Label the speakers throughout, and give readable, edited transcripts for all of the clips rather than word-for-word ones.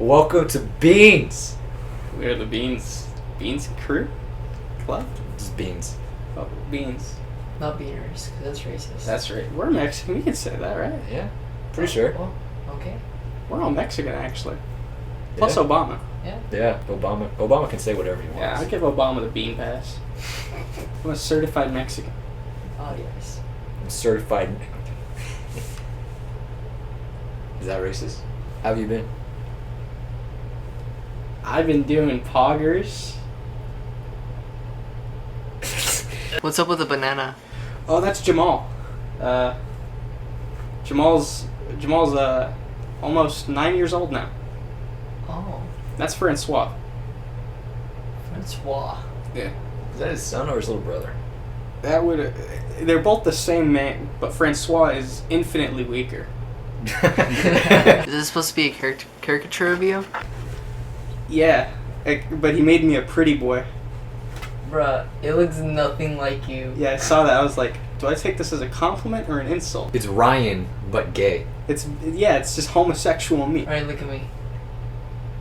Speaker 1: Welcome to Beans.
Speaker 2: We're the Beans crew? Club?
Speaker 1: Just Beans.
Speaker 2: Oh, Beans.
Speaker 3: Not beaners, because that's racist.
Speaker 2: That's right. We're Mexican. We can say that, right?
Speaker 1: Yeah, pretty sure.
Speaker 3: Well, okay.
Speaker 2: We're all Mexican, actually. Plus
Speaker 1: Yeah.
Speaker 2: Obama.
Speaker 3: Yeah.
Speaker 1: Yeah, Obama can say whatever he wants.
Speaker 2: Yeah, I'll give Obama the bean pass. I'm a certified Mexican.
Speaker 3: Oh, yes.
Speaker 1: I'm certified. Is that racist? How have you been?
Speaker 2: I've been doing poggers.
Speaker 3: What's up with the banana?
Speaker 2: Oh, that's Jamal. Jamal's almost 9 years old now.
Speaker 3: Oh.
Speaker 2: That's Francois.
Speaker 3: Francois.
Speaker 2: Yeah.
Speaker 1: Is that his son or his little brother?
Speaker 2: That would. They're both the same man, but Francois is infinitely weaker.
Speaker 3: Is this supposed to be a caricature of you?
Speaker 2: Yeah, but he made me a pretty boy.
Speaker 3: Bruh, it looks nothing like you.
Speaker 2: Yeah, I saw that. I was like, do I take this as a compliment or an insult?
Speaker 1: It's Ryan, but gay.
Speaker 2: It's just homosexual me.
Speaker 3: Alright, look at me.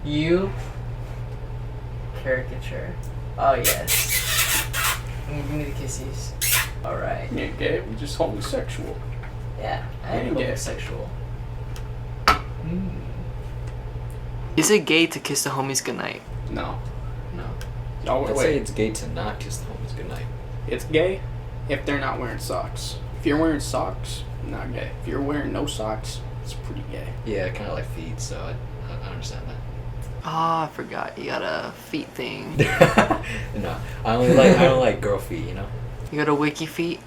Speaker 3: You. Caricature. Oh, yes. Give me the kissies. Alright.
Speaker 2: Yeah, gay. We're just homosexual.
Speaker 3: Yeah, I am
Speaker 2: Yeah.
Speaker 3: homosexual. Is it gay to kiss the homies goodnight?
Speaker 2: No.
Speaker 3: No.
Speaker 2: Y'all
Speaker 1: I'd say
Speaker 2: wait.
Speaker 1: it's gay to not kiss the homies goodnight.
Speaker 2: It's gay if they're not wearing socks. If you're wearing socks, not gay. If you're wearing no socks, it's pretty gay.
Speaker 1: Yeah, kind of like feet, so I understand that.
Speaker 3: Oh, I forgot. You got a feet thing.
Speaker 1: No, I don't like girl feet. You know.
Speaker 3: You got a wiki feet?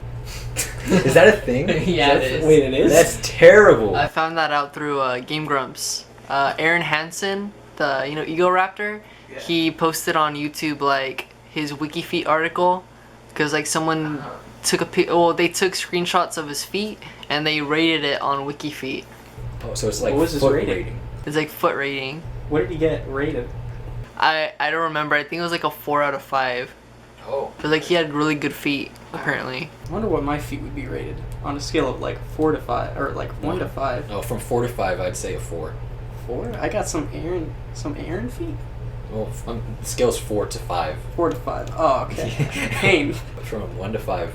Speaker 1: Is that a thing?
Speaker 3: Yeah, it is.
Speaker 2: Wait, it is?
Speaker 1: That's terrible.
Speaker 3: I found that out through Game Grumps. Aaron Hansen, the Ego Raptor,
Speaker 2: Yeah.
Speaker 3: he posted on YouTube like his WikiFeet article because like someone took they took screenshots of his feet and they rated it on WikiFeet.
Speaker 1: Oh, so it's like
Speaker 2: What was his
Speaker 1: foot
Speaker 2: rating?
Speaker 3: It's like foot rating.
Speaker 2: What did he get rated?
Speaker 3: I don't remember. I think it was like a 4 out of 5.
Speaker 1: Oh.
Speaker 3: But like he had really good feet apparently.
Speaker 2: I wonder what my feet would be rated on a scale of like 4 to 5, or like 1 to 5.
Speaker 1: No, from 4 to 5, I'd say a 4.
Speaker 2: 4? I got some Aaron feet.
Speaker 1: Well, the scale's 4 to 5.
Speaker 2: 4 to 5. Oh, okay. Pain.
Speaker 1: But from 1 to 5,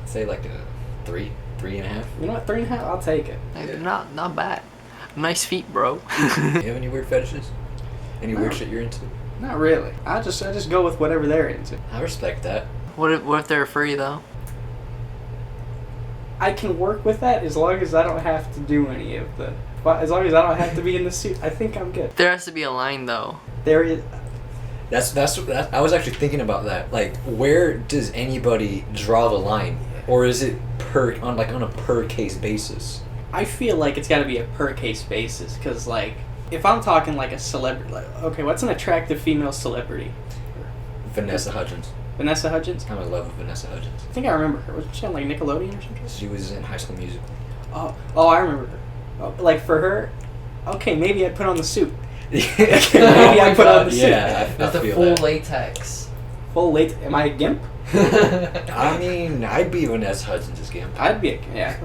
Speaker 1: I'd say like a 3, 3.5.
Speaker 2: You know what? 3.5. I'll take it.
Speaker 3: Like,
Speaker 1: Yeah.
Speaker 3: not bad. Nice feet, bro.
Speaker 1: You have any weird fetishes? Any weird
Speaker 2: No.
Speaker 1: shit you're into?
Speaker 2: Not really. I just go with whatever they're into.
Speaker 1: I respect that.
Speaker 3: What if they're furry though?
Speaker 2: I can work with that as long as I don't have to do any of the. But as long as I don't have to be in the suit, I think I'm good.
Speaker 3: There has to be a line though.
Speaker 2: There is.
Speaker 1: That's I was actually thinking about that. Like, where does anybody draw the line, or is it on a per case basis?
Speaker 2: I feel like it's got to be a per case basis, because like if I'm talking like a celebrity, like, okay, what's an attractive female celebrity?
Speaker 1: Vanessa Hudgens.
Speaker 2: Vanessa Hudgens.
Speaker 1: I'm in love with Vanessa Hudgens.
Speaker 2: I think I remember her. Wasn't she on like Nickelodeon or something?
Speaker 1: She was in High School Musical.
Speaker 2: Oh, I remember her. Oh, like for her, okay, maybe I'd put on the suit.
Speaker 1: Maybe
Speaker 2: I put on the suit.
Speaker 1: Yeah, I
Speaker 3: With the
Speaker 1: feel
Speaker 3: full
Speaker 1: that.
Speaker 3: latex.
Speaker 2: Full late. Am I a gimp?
Speaker 1: I mean, I'd be Vanessa Hudgens' gimp.
Speaker 2: I'd be yeah.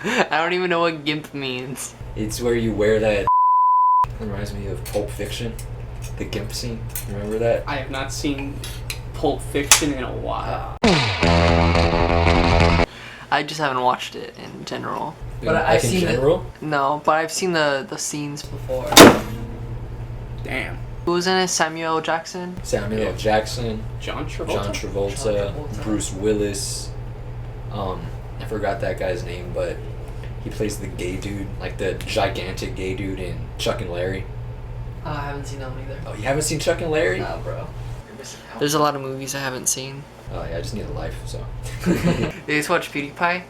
Speaker 3: I don't even know what gimp means.
Speaker 1: It's where you wear that. Reminds me of Pulp Fiction, the gimp scene. Remember that?
Speaker 2: I have not seen Pulp Fiction in a while.
Speaker 3: I just haven't watched it in general. But
Speaker 1: Like
Speaker 3: I've
Speaker 1: in
Speaker 3: seen it-
Speaker 1: general.
Speaker 3: No, but I've seen the scenes before.
Speaker 2: Damn.
Speaker 3: Who was in it? Samuel L. Jackson?
Speaker 1: Samuel L. Jackson,
Speaker 2: John Travolta.
Speaker 1: John Travolta,
Speaker 3: John Travolta.
Speaker 1: Bruce Willis. I forgot that guy's name, but he plays the gay dude, like the gigantic gay dude in Chuck and Larry.
Speaker 3: Oh, I haven't seen that one either.
Speaker 1: Oh, you haven't seen Chuck and Larry?
Speaker 3: Nah, bro.
Speaker 1: You're missing out.
Speaker 3: There's a lot of movies I haven't seen.
Speaker 1: Oh yeah, I just need a life, so.
Speaker 3: Did you guys watch PewDiePie?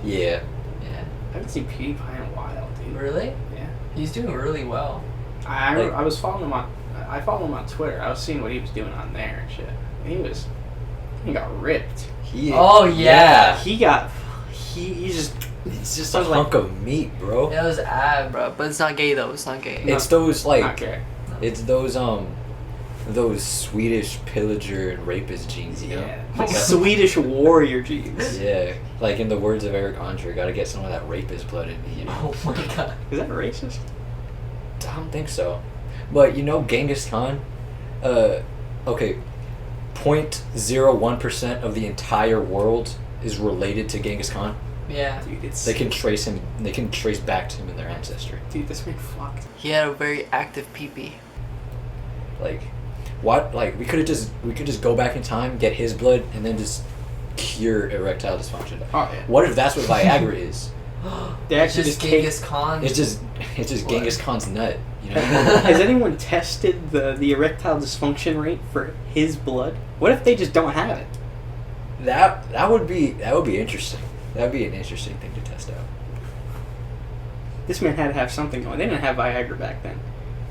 Speaker 1: Yeah.
Speaker 3: Yeah.
Speaker 2: I haven't seen PewDiePie in a while, dude.
Speaker 3: Really?
Speaker 2: Yeah.
Speaker 3: He's doing really well.
Speaker 2: I was following him on. I follow him on Twitter. I was seeing what he was doing on there and shit. He got ripped.
Speaker 3: Oh, yeah.
Speaker 2: He's just.
Speaker 1: It's just
Speaker 2: I
Speaker 1: a
Speaker 2: was like-
Speaker 1: hunk of meat, bro.
Speaker 3: It was ab, bro. But it's not gay though. It's not gay.
Speaker 2: No.
Speaker 1: It's those
Speaker 2: Not
Speaker 1: like,
Speaker 2: gay.
Speaker 1: it's those Swedish pillager and rapist jeans, you know?
Speaker 2: Yeah.
Speaker 1: Like that-
Speaker 2: Swedish warrior jeans.
Speaker 1: Yeah, like in the words of Eric Andre, gotta get some of that rapist blood in me, you know?
Speaker 3: Oh my god.
Speaker 2: Is that racist?
Speaker 1: I don't think so. But you know, Genghis Khan, okay, 0.01% of the entire world is related to Genghis Khan.
Speaker 3: Yeah.
Speaker 2: Dude, it's
Speaker 1: They can trace him. They can trace back to him in their ancestry.
Speaker 2: dude, this man fucked.
Speaker 3: He had a very active pee-pee.
Speaker 1: Like, what? Like, we could just go back in time, get his blood, and then just cure erectile dysfunction.
Speaker 2: Oh yeah.
Speaker 1: What if that's what Viagra is?
Speaker 2: They actually
Speaker 3: Just
Speaker 2: just
Speaker 3: Genghis Khan.
Speaker 1: It's just
Speaker 3: What?
Speaker 1: Genghis Khan's nut. You know?
Speaker 2: Has anyone tested the erectile dysfunction rate for his blood? What if they just don't have it?
Speaker 1: that would be interesting. That would be an interesting thing to test out.
Speaker 2: This man had to have something going. They didn't have Viagra back then.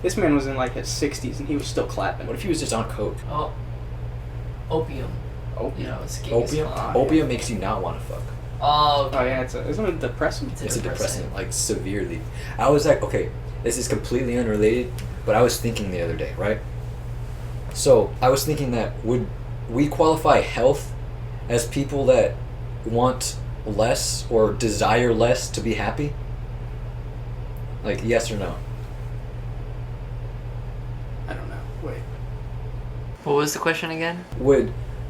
Speaker 2: This man was in like his 60s and he was still clapping.
Speaker 1: What if he was just on coke?
Speaker 3: Oh. Opium.
Speaker 2: Oh,
Speaker 3: You know, it's Genghis
Speaker 1: Opium.
Speaker 3: Khan.
Speaker 1: Opium makes you not want to fuck.
Speaker 3: Oh,
Speaker 2: Oh yeah, isn't it depressing?
Speaker 3: It's
Speaker 1: It's a
Speaker 3: depressing.
Speaker 1: depressant, like severely. I was like, okay, this is completely unrelated, but I was thinking the other day, right? So I was thinking that would we qualify health as people that want less or desire less to be happy? Like, yes or no?
Speaker 2: I don't know. Wait.
Speaker 3: What was the question again?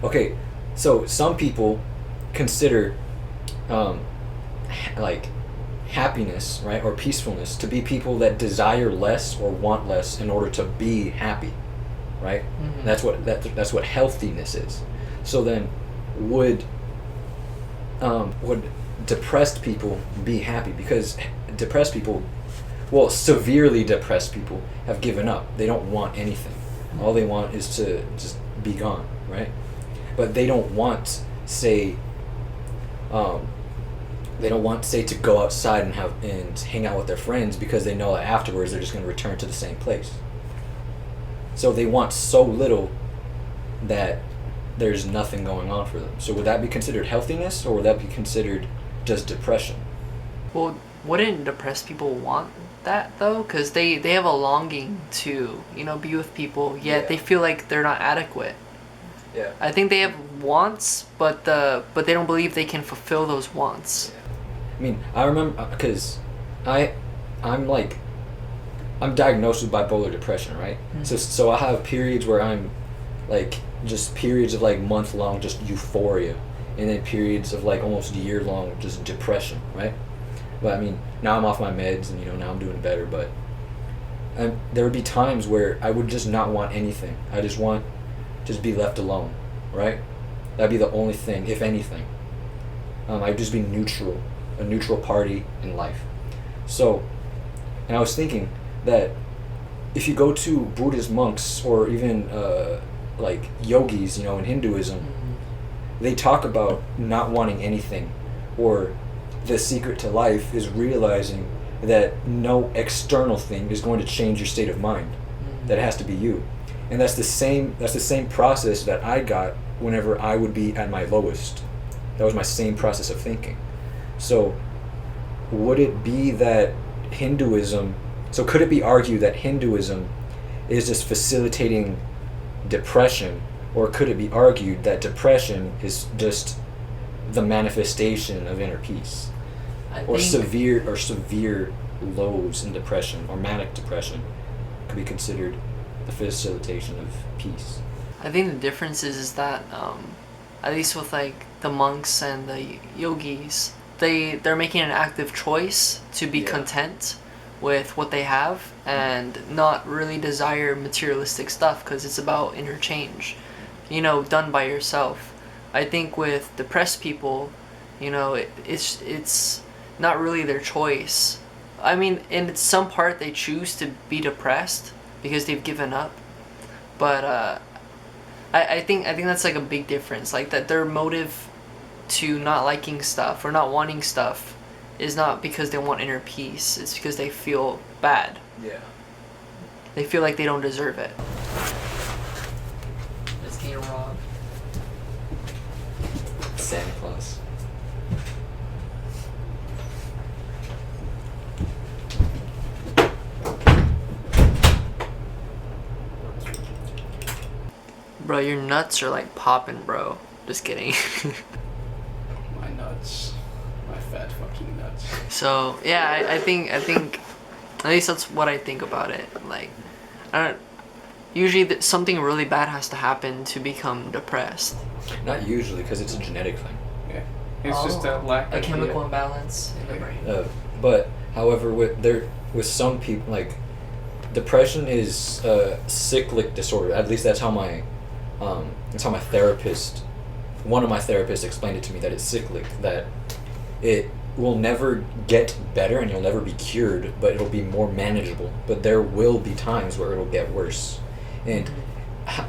Speaker 1: Okay, so some people consider like happiness, right, or peacefulness to be people that desire less or want less in order to be happy, right?
Speaker 3: Mhm.
Speaker 1: That's what healthiness is. So then would depressed people be happy? Because depressed people, well, severely depressed people have given up. They don't want anything. All they want is to just be gone, right? But they don't want, say, to go outside and hang out with their friends because they know that afterwards they're just going to return to the same place. So they want so little that there's nothing going on for them. So would that be considered healthiness, or would that be considered just depression?
Speaker 3: Well, wouldn't depressed people want that though? Because they have a longing to, you know, be with people, yet
Speaker 1: Yeah.
Speaker 3: they feel like they're not adequate.
Speaker 1: Yeah.
Speaker 3: I think they have wants, but they don't believe they can fulfill those wants.
Speaker 1: I mean, I remember because I'm diagnosed with bipolar depression, right?
Speaker 3: Mhm.
Speaker 1: So I have periods where I'm like just periods of like month long just euphoria, and then periods of like almost year long just depression, right? But I mean, now I'm off my meds and now I'm doing better, but there would be times where I would just not want anything. I just want just be left alone, right? That'd be the only thing, if anything. I'd just be neutral, a neutral party in life. So, and I was thinking that if you go to Buddhist monks or even like yogis, in Hinduism, they talk about not wanting anything, or the secret to life is realizing that no external thing is going to change your state of mind. That it has to be you. And that's the same process that I got whenever I would be at my lowest. That was my same process of thinking. So would it be that could it be argued that Hinduism is just facilitating depression, or could it be argued that depression is just the manifestation of inner peace? Or severe lows in depression or manic depression could be considered the facilitation of peace.
Speaker 3: I think the difference is that at least with like the monks and the yogis, they're making an active choice to be
Speaker 1: Yeah.
Speaker 3: content with what they have and not really desire materialistic stuff, because it's about interchange, done by yourself. I think with depressed people, it's not really their choice. I mean, in some part they choose to be depressed because they've given up, but I think that's like a big difference. Like that their motive to not liking stuff or not wanting stuff is not because they want inner peace. It's because they feel bad.
Speaker 1: Yeah.
Speaker 3: They feel like they don't deserve it. It's getting robbed.
Speaker 1: Santa Claus.
Speaker 3: Bro, your nuts are like popping, bro. Just kidding.
Speaker 2: My nuts. My fat fucking nuts.
Speaker 3: So yeah, I think At least that's what I think about it. Like, I don't. Usually, something really bad has to happen to become depressed.
Speaker 1: Not usually, because it's a genetic thing.
Speaker 2: Yeah. It's just a lack
Speaker 3: a
Speaker 2: of
Speaker 3: chemical imbalance in the brain.
Speaker 1: But however, with some people, like depression is a cyclic disorder. At least that's how my therapist, one of my therapists, explained it to me, that it's cyclic. That it will never get better and you'll never be cured, but it'll be more manageable. But there will be times where it'll get worse, and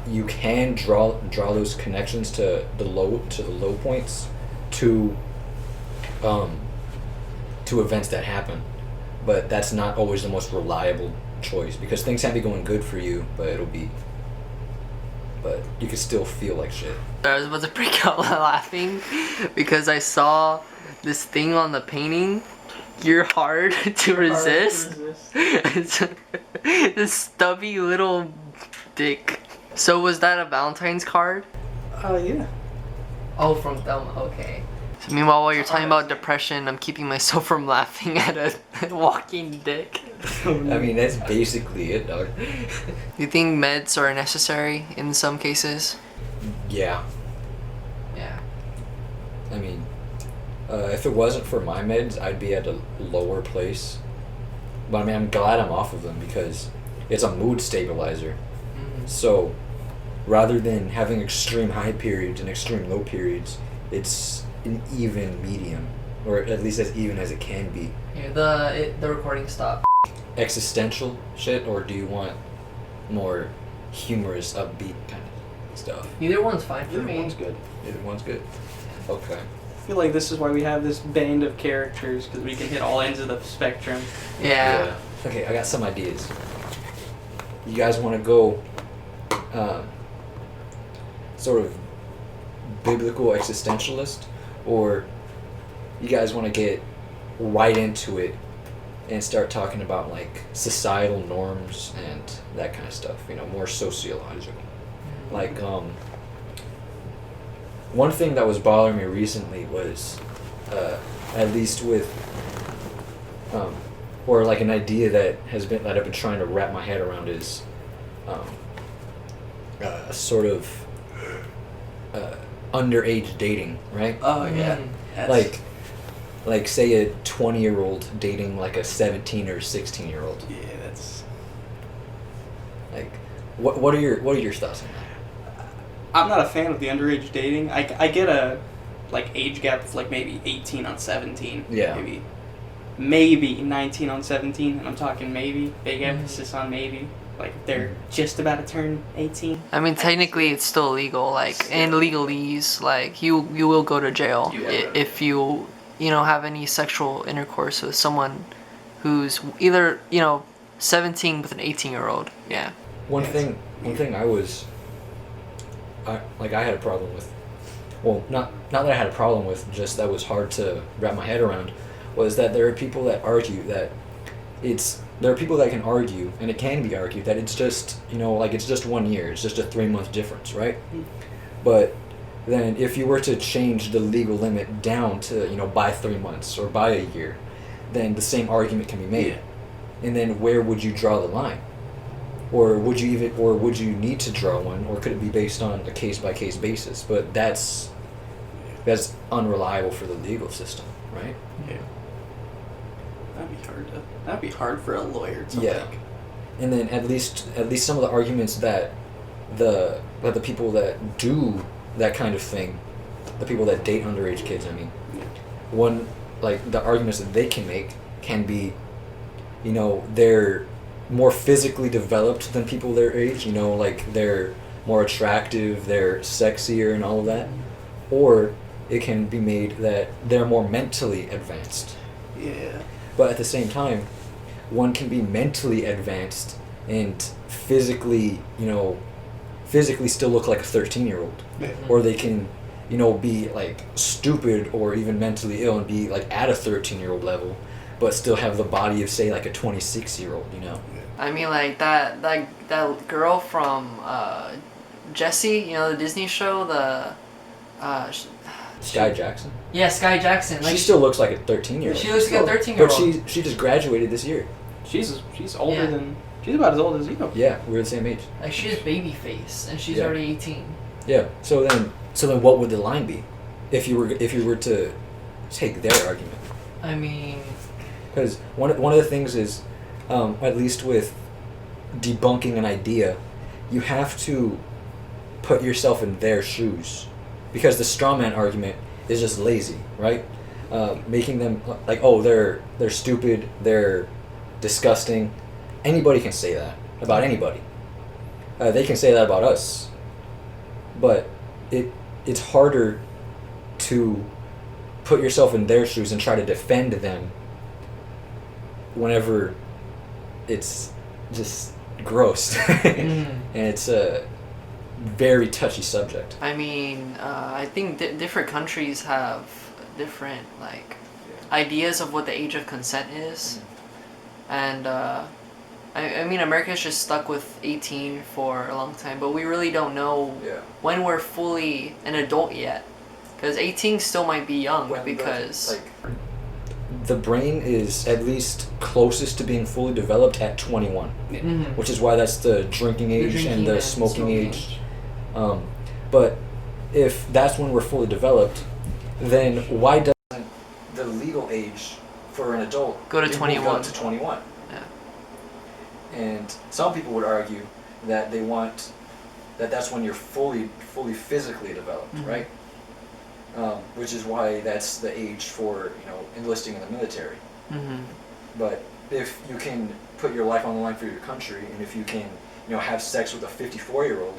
Speaker 1: you can draw those connections to the low points to events that happen, but that's not always the most reliable choice, because things can be going good for you, but you can still feel like shit.
Speaker 3: I was about to break out laughing because I saw this thing on the painting. You're hard to resist. It's this stubby little dick. So was that a Valentine's card?
Speaker 2: Oh, yeah.
Speaker 3: Oh, from Thelma. Okay. So meanwhile, while you're talking about depression, I'm keeping myself from laughing at a walking dick.
Speaker 1: I mean, that's basically it, dog.
Speaker 3: Do you think meds are necessary in some cases?
Speaker 1: Yeah.
Speaker 3: Yeah.
Speaker 1: I mean, if it wasn't for my meds, I'd be at a lower place. But I mean, I'm glad I'm off of them because it's a mood stabilizer.
Speaker 3: Mm-hmm.
Speaker 1: So, rather than having extreme high periods and extreme low periods, it's an even medium, or at least as even as it can be.
Speaker 3: Here, the recording stopped.
Speaker 1: Existential shit, or do you want more humorous, upbeat kind of stuff?
Speaker 3: Either one's fine for
Speaker 2: Either
Speaker 3: me.
Speaker 2: one's good.
Speaker 1: Either one's good. Okay.
Speaker 2: I feel like this is why we have this band of characters, because we can hit all ends of the spectrum.
Speaker 3: Yeah.
Speaker 1: Okay, I got some ideas. You guys want to go sort of biblical existentialist, or you guys want to get right into it and start talking about like societal norms and that kind of stuff, you know, more sociological? Like one thing that was bothering me recently was at least with or like an idea that I've been trying to wrap my head around is sort of underage dating, right?
Speaker 2: Oh, yeah.
Speaker 1: Like say a 20-year-old dating like a 17 or 16-year-old.
Speaker 2: Yeah, that's...
Speaker 1: Like, what are your thoughts on that?
Speaker 2: I'm not a fan of the underage dating. I get a like age gap of like maybe 18 on 17.
Speaker 1: Yeah.
Speaker 2: Maybe 19 on 17, and I'm talking maybe. Big emphasis on maybe. Like they're just about to turn 18.
Speaker 3: I mean, technically, it's still illegal. Like in legalese, like you will go to jail if you have any sexual intercourse with someone who's either 17 with an 18-year-old. Yeah.
Speaker 1: One thing I had a problem with, well, not that I had a problem with, just that was hard to wrap my head around, was that there are people that argue that there are people that can argue, and it can be argued, that it's just, it's just 1 year, it's just a 3-month difference, right? But then if you were to change the legal limit down to, by 3 months or by a year, then the same argument can be made.
Speaker 2: Yeah.
Speaker 1: And then where would you draw the line? Or would you need to draw one, or could it be based on a case-by-case basis? But that's unreliable for the legal system, right?
Speaker 2: Yeah. That'd be hard for a lawyer to like.
Speaker 1: And then at least some of the arguments that the people that do that kind of thing, the people that date underage kids, one, like, the arguments that they can make can be, they're more physically developed than people their age, like they're more attractive, they're sexier and all of that. Or it can be made that they're more mentally advanced.
Speaker 2: Yeah.
Speaker 1: But at the same time, one can be mentally advanced and physically still look like a 13-year-old.
Speaker 2: Mm-hmm.
Speaker 1: Or they can, be like stupid or even mentally ill and be like at a 13-year-old level, but still have the body of, say, like a 26-year-old,
Speaker 3: I mean, like that girl from Jessie, the Disney show,
Speaker 1: Sky Jackson.
Speaker 3: Yeah, Sky Jackson. Like,
Speaker 1: she still looks like a 13-year-old.
Speaker 3: She looks like a 13-year-old.
Speaker 1: But she just graduated this year.
Speaker 2: She's older
Speaker 3: Yeah.
Speaker 2: than she's about as old as you.
Speaker 1: Yeah, we're the same age.
Speaker 3: Like she's baby face and she's
Speaker 1: Yeah.
Speaker 3: already 18.
Speaker 1: Yeah. So then, what would the line be, if you were to take their argument?
Speaker 3: I mean,
Speaker 1: Because one of the things is, at least with debunking an idea, you have to put yourself in their shoes, because the straw man argument is just lazy, right? Making them like, oh, they're stupid, they're disgusting. Anybody can say that about anybody. They can say that about us, but it's harder to put yourself in their shoes and try to defend them whenever it's just gross and it's a very touchy subject.
Speaker 3: I mean, I think different countries have different like ideas of what the age of consent is, and I mean, America's just stuck with 18 for a long time, but we really don't know when we're fully an adult yet, because 18 still might be young because
Speaker 1: the brain is at least closest to being fully developed at 21, which is why that's the drinking age and the smoking age. But if that's when we're fully developed, then why doesn't the legal age for an adult
Speaker 3: go to
Speaker 1: be moved
Speaker 3: 21?
Speaker 1: up to 21?
Speaker 3: Yeah.
Speaker 1: And some people would argue that they want that's when you're fully physically developed, right? Which is why that's the age for enlisting in the military. But if you can put your life on the line for your country, and if you can have sex with a 54-year-old,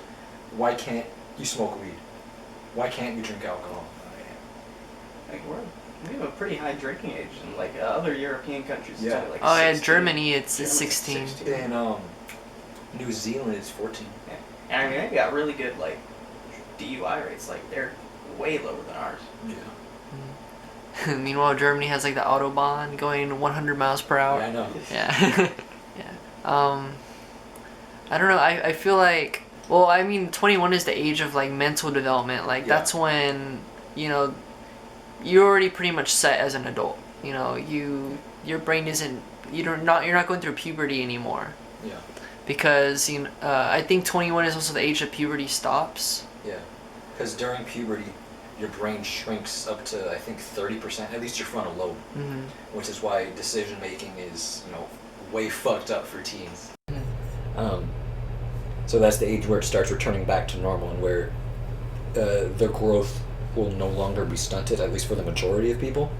Speaker 1: why can't you smoke weed? Why can't you drink alcohol?
Speaker 2: Like we have a pretty high drinking age in like other European countries. It's
Speaker 1: Yeah.
Speaker 2: only, like
Speaker 3: Oh yeah,
Speaker 2: 16.
Speaker 3: Germany it's
Speaker 2: Germany's
Speaker 3: 16.
Speaker 1: In New Zealand, it's 14.
Speaker 2: Yeah. And I mean, they got really good like DUI rates. Like they're way lower than ours.
Speaker 1: Yeah.
Speaker 3: Meanwhile, Germany has like the autobahn going 100 miles per hour.
Speaker 1: Yeah, I know.
Speaker 3: Yeah. Yeah. I don't know. I feel like, well, I mean, 21 is the age of like mental development. Like that's when you're already pretty much set as an adult. Your brain isn't you're not going through puberty anymore.
Speaker 1: Yeah.
Speaker 3: Because I think 21 is also the age that puberty stops.
Speaker 1: Yeah. Because during puberty, your brain shrinks up to, I think, 30%, at least your frontal lobe, which is why decision making is way fucked up for teens. So that's the age where it starts returning back to normal, and where their growth will no longer be stunted, at least for the majority of people.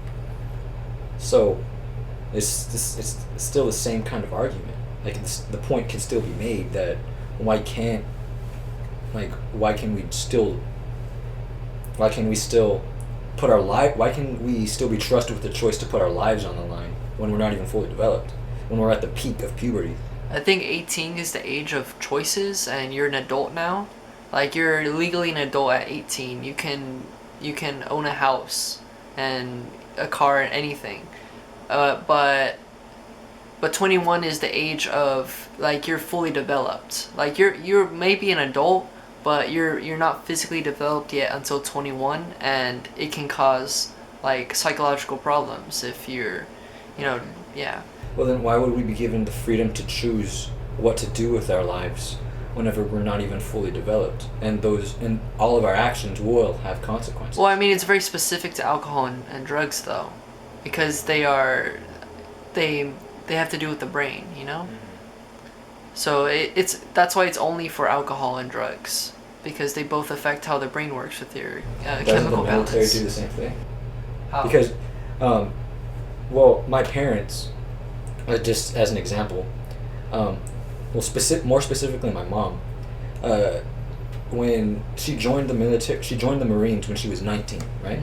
Speaker 1: So it's still the same kind of argument. Like the point can still be made that why can we still put our life? Why can we still be trusted with the choice to put our lives on the line when we're not even fully developed? When we're at the peak of puberty?
Speaker 3: I think 18 is the age of choices, and you're an adult now. Like you're legally an adult at 18. You can own a house and a car and anything. But 21 is the age of like you're fully developed. Like you're maybe an adult, but you're not physically developed yet until 21, and it can cause like psychological problems if you're, yeah.
Speaker 1: Well, then why would we be given the freedom to choose what to do with our lives whenever we're not even fully developed, and all of our actions will have consequences?
Speaker 3: Well, I mean, it's very specific to alcohol and drugs, though, because they have to do with the brain, So that's why it's only for alcohol and drugs, because they both affect how the brain works with your
Speaker 1: Doesn't
Speaker 3: chemical
Speaker 1: the military
Speaker 3: balance.
Speaker 1: do the same thing?
Speaker 3: How?
Speaker 1: Because, well, my parents, just as an example, more specifically my mom, when she joined the military, she joined the Marines when she was 19, right?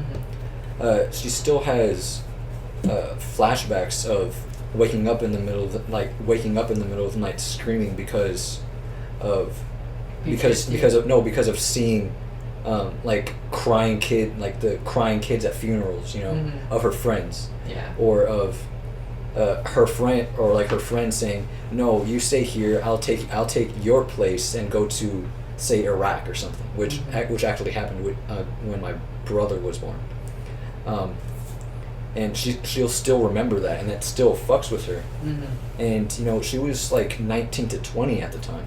Speaker 1: She still has flashbacks of waking up in the middle of the night screaming because of seeing like crying kids at funerals, of her friends, or of her friend saying, "No, you stay here. I'll take your place and go to, say, Iraq or something," which actually happened when my brother was born. and she'll still remember that, and that still fucks with her. And you know, she was like 19 to 20 at the time.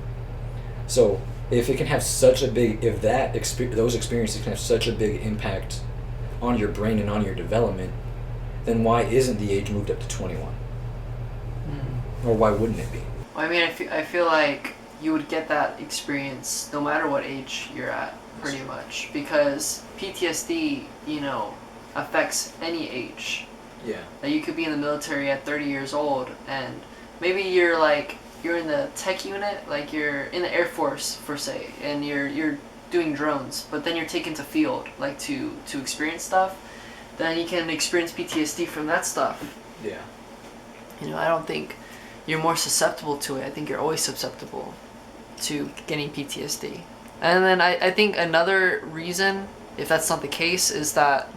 Speaker 1: So if it can have such a big, if those experiences can have such a big impact on your brain and on your development, then why isn't the age moved up to 21? Or why wouldn't it be?
Speaker 3: I mean, I feel like you would get that experience no matter what age you're at, pretty much, because PTSD, you know, affects any age.
Speaker 1: Yeah.
Speaker 3: Like, you could be in the military at 30 years old, and maybe you're in the tech unit, like you're in the Air Force, per se, and you're doing drones, but then you're taken to field, like to experience stuff, then you can experience PTSD from that stuff.
Speaker 1: Yeah.
Speaker 3: You know, I don't think you're more susceptible to it. I think you're always susceptible to getting PTSD. And then I think another reason, if that's not the case, is that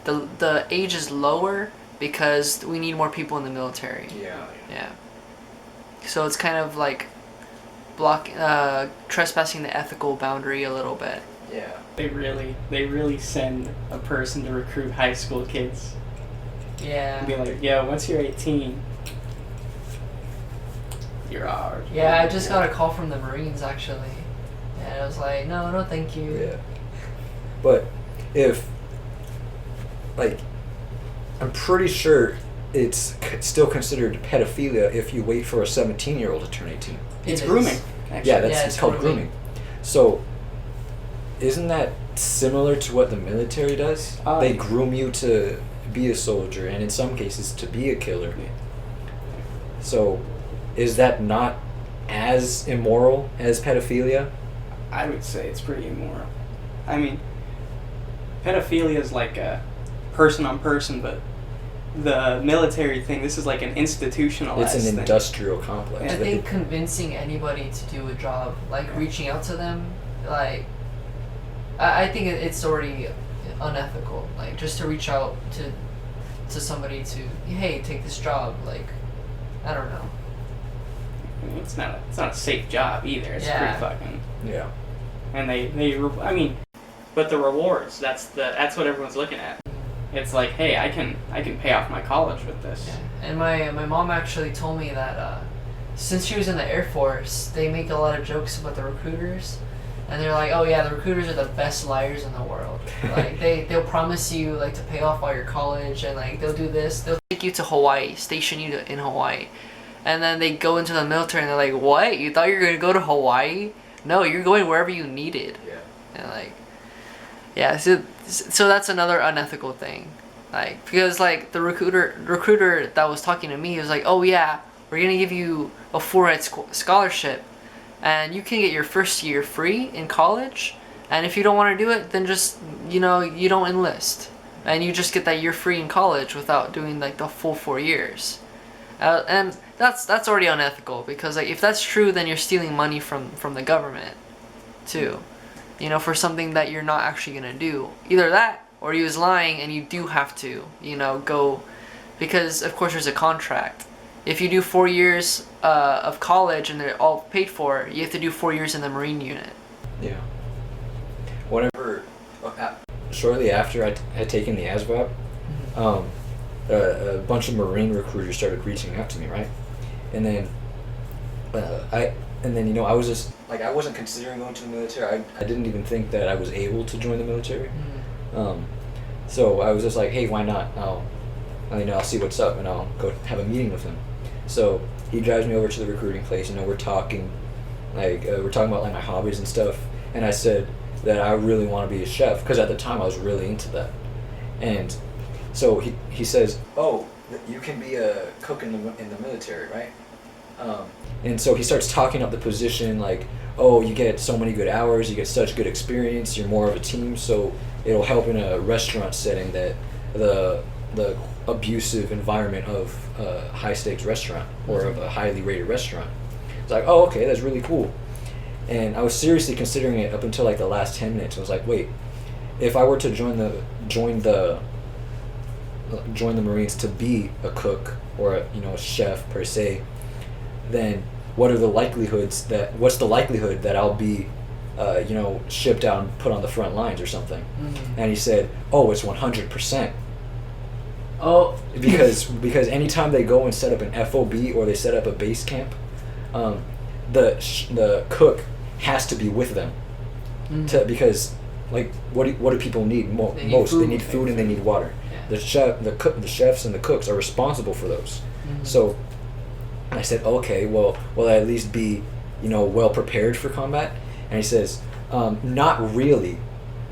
Speaker 3: the age is lower because we need more people in the military.
Speaker 1: Yeah.
Speaker 3: Yeah. So it's kind of like trespassing the ethical boundary a little bit.
Speaker 1: Yeah.
Speaker 2: They really send a person to recruit high school kids.
Speaker 3: Yeah.
Speaker 2: And be like, yo, once you're 18, you're ours.
Speaker 3: Yeah, I just got a call from the Marines, actually. And I was like, no, thank you.
Speaker 1: Yeah. But if, like, I'm pretty sure it's still considered pedophilia if you wait for a 17-year-old to turn 18.
Speaker 2: It's
Speaker 3: It is.
Speaker 2: grooming, actually.
Speaker 1: Yeah,
Speaker 3: Yeah,
Speaker 1: it's called grooming. So, isn't that similar to what the military does? They groom you to be a soldier, and in some cases to be a killer.
Speaker 2: Yeah.
Speaker 1: So, is that not as immoral as pedophilia?
Speaker 2: I would say it's pretty immoral. I mean, pedophilia is like a person on person, but the military thing, this is like an institutionalized
Speaker 1: It's an
Speaker 2: thing.
Speaker 1: industrial complex.
Speaker 3: I
Speaker 1: Like,
Speaker 3: think convincing anybody to do a job, like reaching out to them, like, I think it's already unethical. Like, just to reach out to somebody to, hey, take this job, like, I don't know.
Speaker 2: I mean, it's not a safe job either. It's
Speaker 3: Yeah.
Speaker 2: pretty fucking.
Speaker 1: yeah.
Speaker 2: And I mean, but the rewards, that's what everyone's looking at. It's like, hey, I can pay off my college with this.
Speaker 3: Yeah. And my mom actually told me that since she was in the Air Force, they make a lot of jokes about the recruiters. And they're like, oh yeah, the recruiters are the best liars in the world. Like, they'll promise you, like, to pay off all your college, and, like, they'll do this. They'll take you to Hawaii, station you in Hawaii. And then they go into the military and they're like, what? You thought you were going to go to Hawaii? No, you're going wherever you needed.
Speaker 1: Yeah.
Speaker 3: And, like, yeah, so that's another unethical thing. Like, because, like, the recruiter that was talking to me was like, oh yeah, we're going to give you a full-ride scholarship, and you can get your first year free in college, and if you don't want to do it, then just, you know, you don't enlist, and you just get that year free in college without doing, like, the full 4 years. And that's already unethical, because, like, if that's true, then you're stealing money from the government too, you know, for something that you're not actually gonna do. Either that, or he was lying and you do have to, you know, go, because of course there's a contract. If you do 4 years of college and they're all paid for, you have to do 4 years in the Marine unit.
Speaker 1: Yeah. Whenever, shortly after I had taken the ASVAB, a bunch of Marine recruiters started reaching out to me, right? And then, you know, I was just, like, I wasn't considering going to the military. I didn't even think that I was able to join the military. So I was just like, hey, why not? I'll see what's up, and I'll go have a meeting with him. So he drives me over to the recruiting place, you know, we're talking about, like, my hobbies and stuff, and I said that I really want to be a chef, because at the time I was really into that. And so he says, oh, you can be a cook in the military, right? And so he starts talking up the position, like, oh, you get so many good hours, you get such good experience, you're more of a team, so it'll help in a restaurant setting, that the abusive environment of a high-stakes restaurant or of a highly rated restaurant. It's like, oh, okay, that's really cool. And I was seriously considering it up until, like, the last 10 minutes. I was like, wait, if I were to join the Marines to be a cook or a chef per se, then what's the likelihood that I'll be shipped out and put on the front lines or something? And he said, oh, it's 100%.
Speaker 3: Oh.
Speaker 1: because anytime they go and set up an FOB or they set up a base camp, the cook has to be with them because like what do people need
Speaker 3: They need
Speaker 1: most?
Speaker 3: food.
Speaker 1: They need food and they need water.
Speaker 3: Yeah.
Speaker 1: The chefs and the cooks are responsible for those. So I said, okay, well, will I at least be, well prepared for combat? And he says, not really,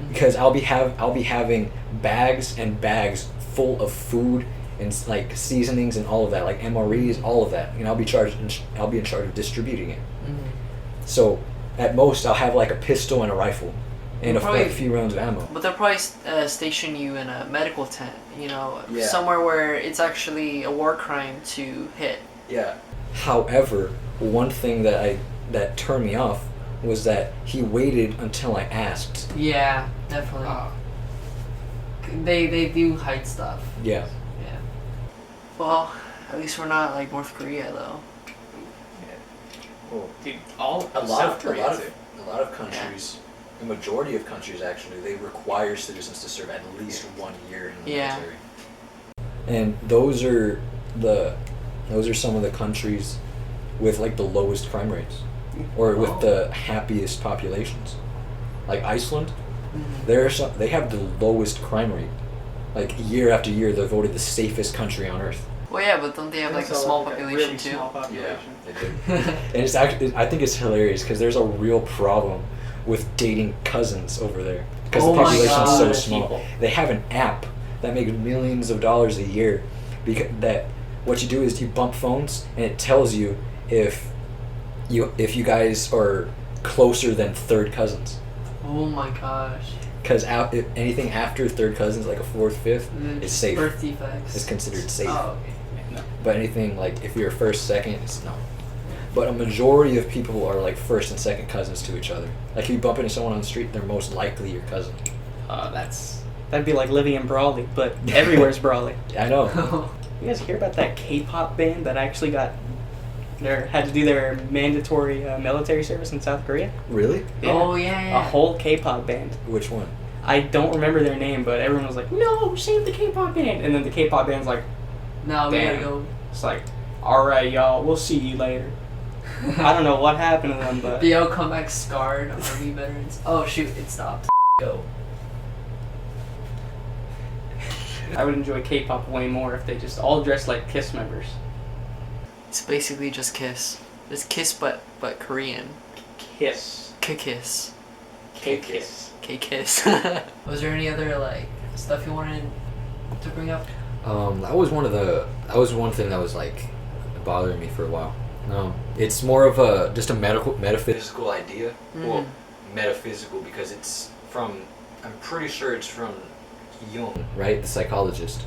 Speaker 1: because I'll be having bags and bags full of food and like seasonings and all of that, like MREs, all of that, and I'll be in charge of distributing it. So at most, I'll have like a pistol and a rifle, and a few rounds of ammo.
Speaker 3: But they'll probably station you in a medical tent,
Speaker 1: Yeah.
Speaker 3: somewhere where it's actually a war crime to hit.
Speaker 1: Yeah. However, one thing that turned me off was that he waited until I asked.
Speaker 3: Yeah, definitely. They do hide stuff.
Speaker 1: Yeah.
Speaker 3: Yeah. Well, at least we're not like North Korea though.
Speaker 1: Well,
Speaker 2: Dude,
Speaker 1: a
Speaker 2: South Korea too.
Speaker 1: lot of countries, the majority of countries actually, they require citizens to serve at least 1 year in the military. And those are some of the countries with like the lowest crime rates, or with the happiest populations. Like Iceland, they have the lowest crime rate. Like year after year, they're voted the safest country on earth.
Speaker 3: Well, yeah, but don't they have like a small population
Speaker 2: really
Speaker 3: too?
Speaker 2: Small population.
Speaker 1: They do. And it's actually, I think it's hilarious because there's a real problem with dating cousins over there because
Speaker 3: Oh
Speaker 1: the
Speaker 3: my
Speaker 1: population is so
Speaker 3: God.
Speaker 1: small.
Speaker 2: People.
Speaker 1: They have an app that makes millions of dollars a year. Because what you do is you bump phones and it tells you if you guys are closer than third cousins.
Speaker 3: Oh my gosh.
Speaker 1: Because if anything after third cousins, like a fourth, fifth, is safe.
Speaker 3: Birth defects.
Speaker 1: It's considered safe.
Speaker 3: Oh, okay.
Speaker 2: No.
Speaker 1: But anything like if you're first, second, it's no. But a majority of people are like first and second cousins to each other. Like if you bump into someone on the street, they're most likely your cousin.
Speaker 2: That'd be like Livy and Brawley, but everywhere's Brawley.
Speaker 1: I know.
Speaker 2: You guys hear about that K-pop band that actually had to do their mandatory military service in South Korea?
Speaker 1: Really?
Speaker 2: Yeah.
Speaker 3: Oh yeah.
Speaker 2: A whole K-pop band.
Speaker 1: Which one?
Speaker 2: I don't remember their name, but everyone was like, "No, save the K-pop band!" And then the K-pop band's like,
Speaker 3: No, we gotta
Speaker 2: Damn.
Speaker 3: go.
Speaker 2: "It's like, all right, y'all, we'll see you later." I don't know what happened to them, but
Speaker 3: They all come back scarred army veterans. Oh shoot, it stopped. Go.
Speaker 2: I would enjoy K-pop way more if they just all dressed like Kiss members.
Speaker 3: It's basically just Kiss. It's Kiss but Korean.
Speaker 2: Kiss.
Speaker 3: K-Kiss.
Speaker 2: K-Kiss.
Speaker 3: K-Kiss. Was there any other like stuff you wanted to bring up?
Speaker 1: That was one thing that was like bothering me for a while. It's more of just a metaphysical idea. Well, metaphysical because it's from, I'm pretty sure it's from Jung, right? The psychologist.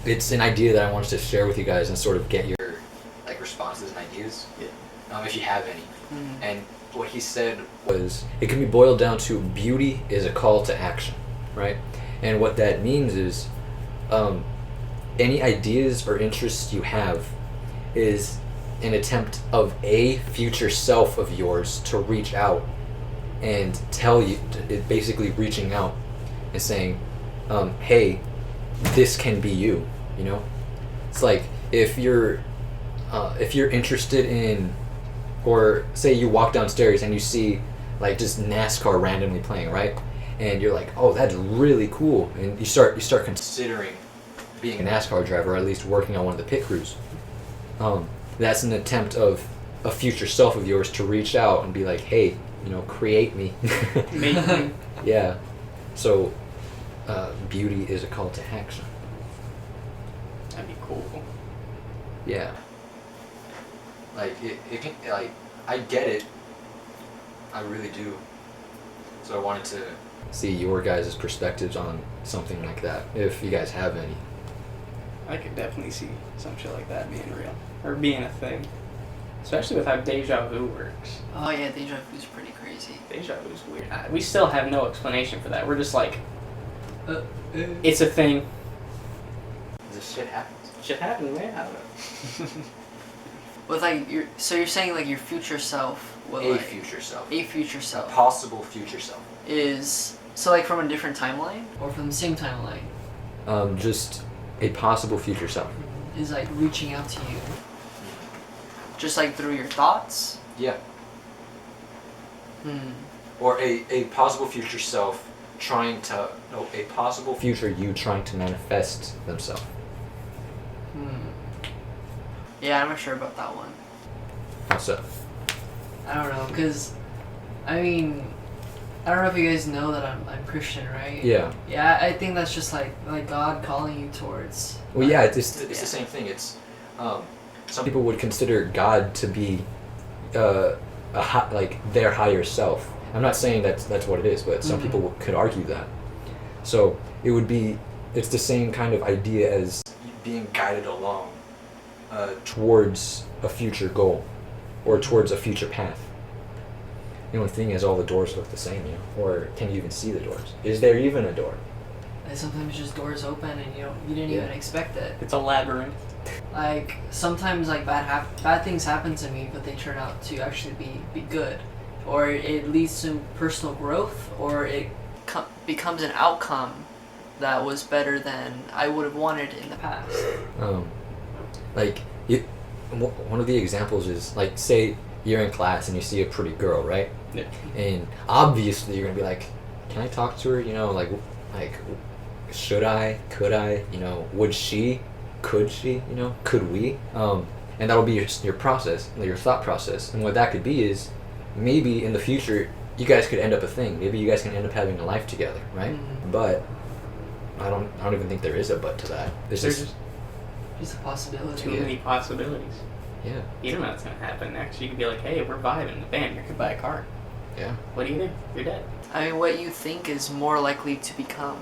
Speaker 1: It's an idea that I wanted to share with you guys and sort of get your like responses and ideas, if you have any. And what he said was, it can be boiled down to beauty is a call to action, right? And what that means is, any ideas or interests you have is an attempt of a future self of yours to reach out and tell you, basically reaching out and saying, hey, this can be you, It's like if you're interested in, or say you walk downstairs and you see like just NASCAR randomly playing, right? And you're like, oh, that's really cool. And you start considering being a NASCAR driver, or at least working on one of the pit crews. That's an attempt of a future self of yours to reach out and be like, hey, create me.
Speaker 2: Make me.
Speaker 1: Yeah. So, beauty is a call to action.
Speaker 2: That'd be cool.
Speaker 1: Yeah. Like, it can, like, I get it. I really do. So I wanted to see your guys' perspectives on something like that, if you guys have any.
Speaker 2: I could definitely see some shit like that being real. Or being a thing. Especially with how deja vu works.
Speaker 3: Oh yeah, deja vu's pretty crazy.
Speaker 2: Deja vu's weird. We still have no explanation for that. We're just like, it's a thing.
Speaker 1: This shit happens.
Speaker 2: Shit happens, man. I don't know.
Speaker 3: With like you're saying like your future self will
Speaker 1: A
Speaker 3: like
Speaker 1: future self.
Speaker 3: a future
Speaker 1: A
Speaker 3: self
Speaker 1: possible future self.
Speaker 3: is so like from a different timeline or from the same timeline.
Speaker 1: Just a possible future self.
Speaker 3: Is like reaching out to you. Just like through your thoughts?
Speaker 1: Yeah.
Speaker 3: Hmm.
Speaker 1: Or a possible future self a possible future you trying to manifest themselves.
Speaker 3: Yeah, I'm not sure about that one.
Speaker 1: How so?
Speaker 3: I don't know, because, I mean, I don't know if you guys know that I'm Christian, right?
Speaker 1: Yeah.
Speaker 3: Yeah, I think that's just like God calling you towards.
Speaker 1: Well, yeah, it's the same thing. It's some people would consider God to be like their higher self. I'm not saying that's what it is, but some people could argue that. So it's the same kind of idea as being guided along towards a future goal or towards a future path. The only thing is all the doors look the same, or can you even see the doors? Is there even a door?
Speaker 3: And sometimes just doors open and you didn't even expect it.
Speaker 2: It's a labyrinth.
Speaker 3: Like sometimes like bad things happen to me, but they turn out to actually be good, or it leads to personal growth, or it becomes an outcome that was better than I would have wanted in the past.
Speaker 1: One of the examples is like, say you're in class and you see a pretty girl, right?
Speaker 2: Yeah.
Speaker 1: And obviously you're gonna be like, can I talk to her? Like should I? Could I? Would she? Could she? Could we? And that'll be your process, your thought process. And what that could be is, maybe in the future you guys could end up a thing. Maybe you guys can end up having a life together, right?
Speaker 3: Mm-hmm.
Speaker 1: But I don't even think there is a but to that. There's just
Speaker 3: a possibility.
Speaker 2: Too many possibilities.
Speaker 1: Yeah.
Speaker 2: You don't know what's gonna happen next. You could be like, hey, we're vibing. Bam, you could buy a car.
Speaker 1: Yeah.
Speaker 2: What do you do? You're dead.
Speaker 3: I mean, what you think is more likely to become,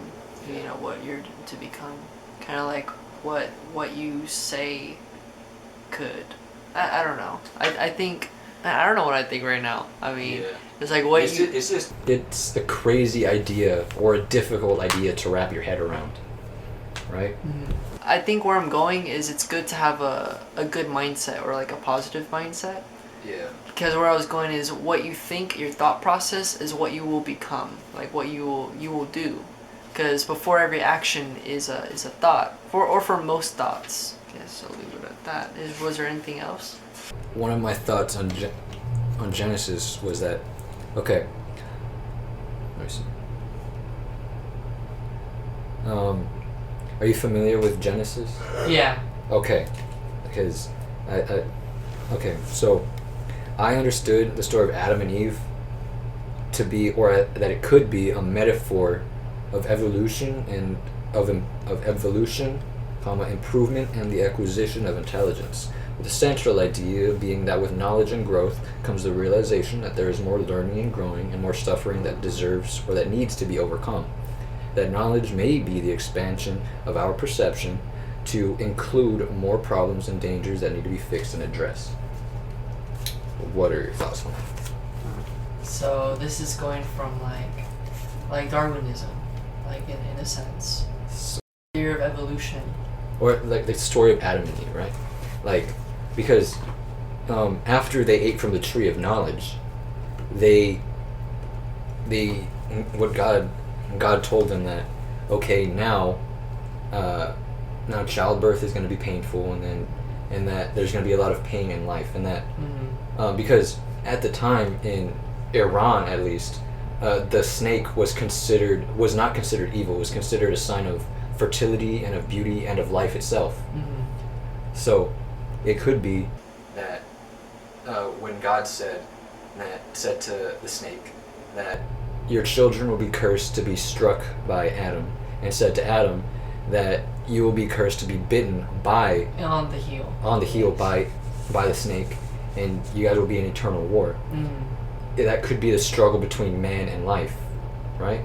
Speaker 3: what you're to become. Kind of like what you say could. I don't know. I think, I don't know what I think right now. I mean, it's like what
Speaker 1: it's a crazy idea or a difficult idea to wrap your head around, right?
Speaker 3: Mm-hmm. I think where I'm going is it's good to have a good mindset, or like a positive mindset.
Speaker 1: Yeah.
Speaker 3: Because where I was going is what you think, your thought process is what you will become, like what you will do. Because before every action is a thought, for most thoughts. Yes, I'll leave it at that. Was there anything else?
Speaker 1: One of my thoughts on Genesis was that, okay, let me see. Are you familiar with Genesis?
Speaker 3: Yeah.
Speaker 1: Okay, because okay, so I understood the story of Adam and Eve to be, or that it could be, a metaphor of evolution and of evolution, improvement and the acquisition of intelligence. With the central idea being that with knowledge and growth comes the realization that there is more learning and growing and more suffering that deserves or that needs to be overcome. That knowledge may be the expansion of our perception to include more problems and dangers that need to be fixed and addressed. What are your thoughts on that?
Speaker 3: So this is going from like Darwinism, like in a sense. Theory of evolution.
Speaker 1: Or like the story of Adam and Eve, right? Like, because after they ate from the tree of knowledge, God told them that, okay, now childbirth is going to be painful, and that there's going to be a lot of pain in life, and that because at the time in Iran, at least, the snake was not considered evil. It was considered a sign of fertility and of beauty and of life itself. So it could be that when God said to the snake that your children will be cursed to be struck by Adam, and said to Adam that you will be cursed to be bitten by
Speaker 3: on the heel
Speaker 1: by the snake, and you guys will be in eternal war. That could be the struggle between man and life, right?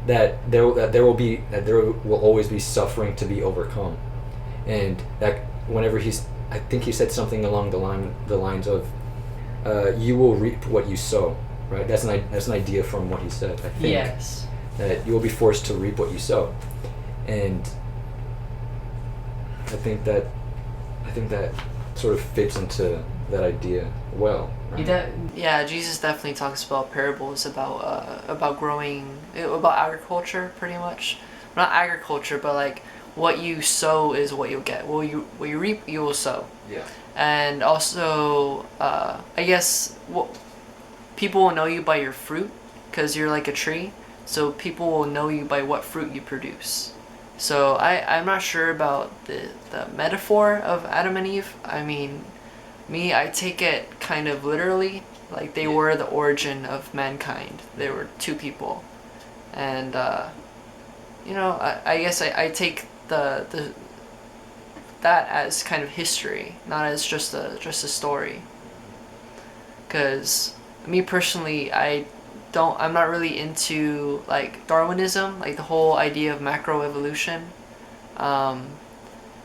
Speaker 1: That there will always be suffering to be overcome, and that whenever I think he said something along the lines of, you will reap what you sow, right? That's an idea from what he said. I think.
Speaker 3: Yes.
Speaker 1: That you will be forced to reap what you sow, and I think that sort of fits into that idea well. Right?
Speaker 3: Jesus definitely talks about parables about growing, about agriculture, pretty much, not agriculture, but like what you sow is what you'll get. What you reap, you will sow.
Speaker 1: Yeah.
Speaker 3: And also, I guess people will know you by your fruit, because you're like a tree. So people will know you by what fruit you produce. So I'm not sure about the metaphor of Adam and Eve. I mean, I take it kind of literally. Like they were the origin of mankind. They were two people. And, you know, I guess I take that as kind of history, not as just a story. Because me personally, I'm not really into like Darwinism, like the whole idea of macroevolution.